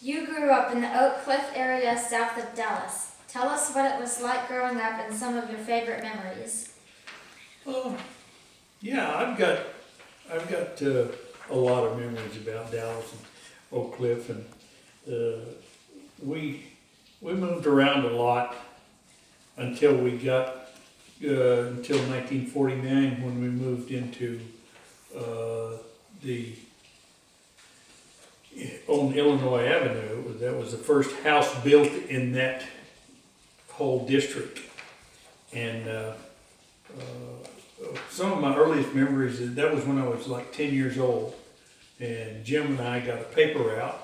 You grew up in the Oak Cliff area south of Dallas. Tell us what it was like growing up and some of your favorite memories. Uh, yeah, I've got a lot of memories about Dallas and Oak Cliff, and we we moved around a lot until we got until 1949 when we moved into the on Illinois Avenue. That was the first house built in that whole district, and some of my earliest memories, that was when I was like 10 years old, and Jim and I got a paper route,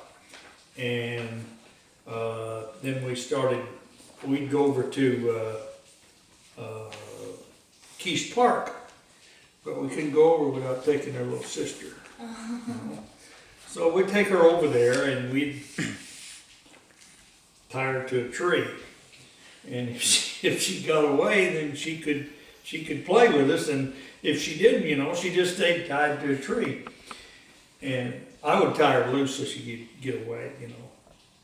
and then we'd go over to Keys Park, but we couldn't go over without taking our little sister. You know? So we'd take her over there and we'd tie her to a tree, and if she got away, then she could play with us, and if she didn't, she just stayed tied to a tree. And I would tie her loose so she could get away,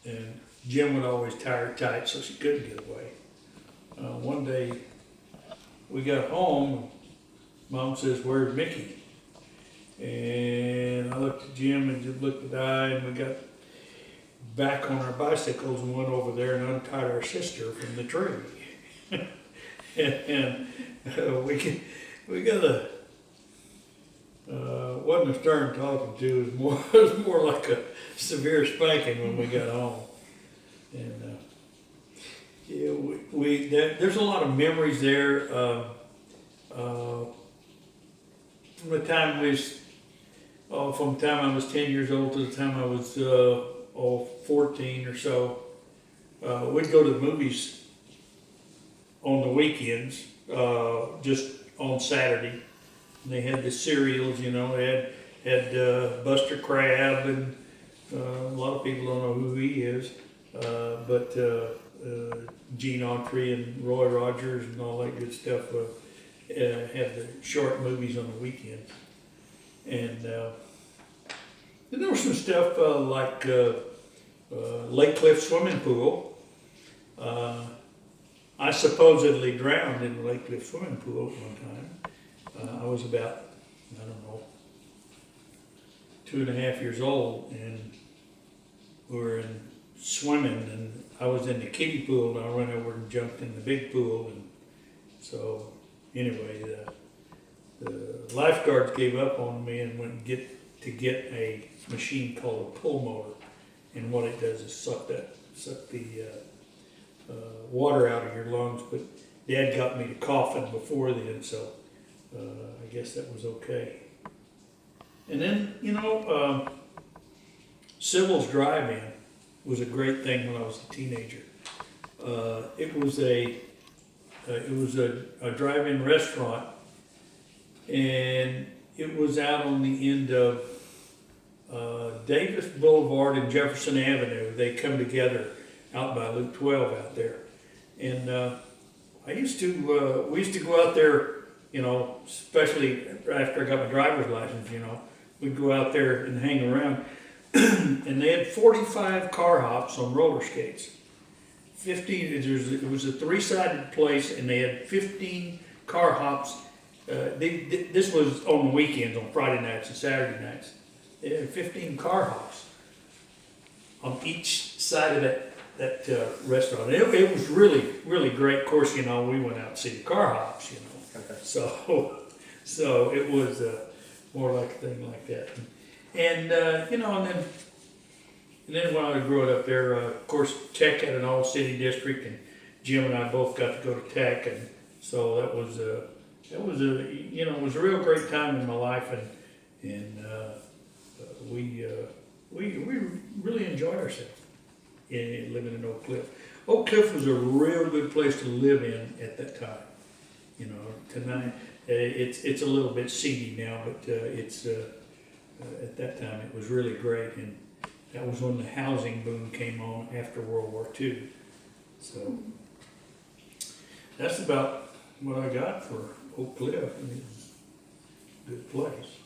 and Jim would always tie her tight so she couldn't get away. One day we got home, Mom says, "Where's Mickey?" And I looked at Jim and just looked at I, and we got back on our bicycles and went over there and untied our sister from the tree. and we got wasn't a stern talking to, it was more like a severe spanking when we got home. And yeah, there's a lot of memories there. From the time from the time I was 10 years old to the time I was 14 or so, we'd go to the movies on the weekends, just on Saturday. And they had the cereals, they had Buster Crab, and a lot of people don't know who he is, but Gene Autry and Roy Rogers and all that good stuff had the short movies on the weekends. And then there was some stuff like Lake Cliff swimming pool. I supposedly drowned in the Lake Cliff swimming pool at one time. I was about, 2.5 years old, and we were swimming, and I was in the kiddie pool, and I ran over and jumped in the big pool, and so anyway, the lifeguards gave up on me and went to get a machine called a pull motor, and what it does is suck the water out of your lungs. But Dad got me to coughing before then, so I guess that was okay. And then Sybil's Drive-In was a great thing when I was a teenager. It was a drive-in restaurant, and it was out on the end of Davis Boulevard and Jefferson Avenue. They come together out by Loop 12 out there, and we used to go out there, especially after I got my driver's license. We'd go out there and hang around, and they had 45 car hops on roller skates. 15. It was a three-sided place, and they had 15 car hops. This was on the weekends, on Friday nights and Saturday nights. They had 15 car hops on each side of that restaurant. It was really, really great. Of course, we went out to see the car hops, Okay. So it was more like a thing like that. And and then when I was growing up there, of course, Tech had an all-city district, and Jim and I both got to go to Tech, and so it was a real great time in my life, and we really enjoyed ourselves living in Oak Cliff. Oak Cliff was a real good place to live in at that time. Tonight it's a little bit seedy now, but it's at that time it was really great, and that was when the housing boom came on after World War II. So that's about what I got for Oak Cliff. I mean, it's a good place.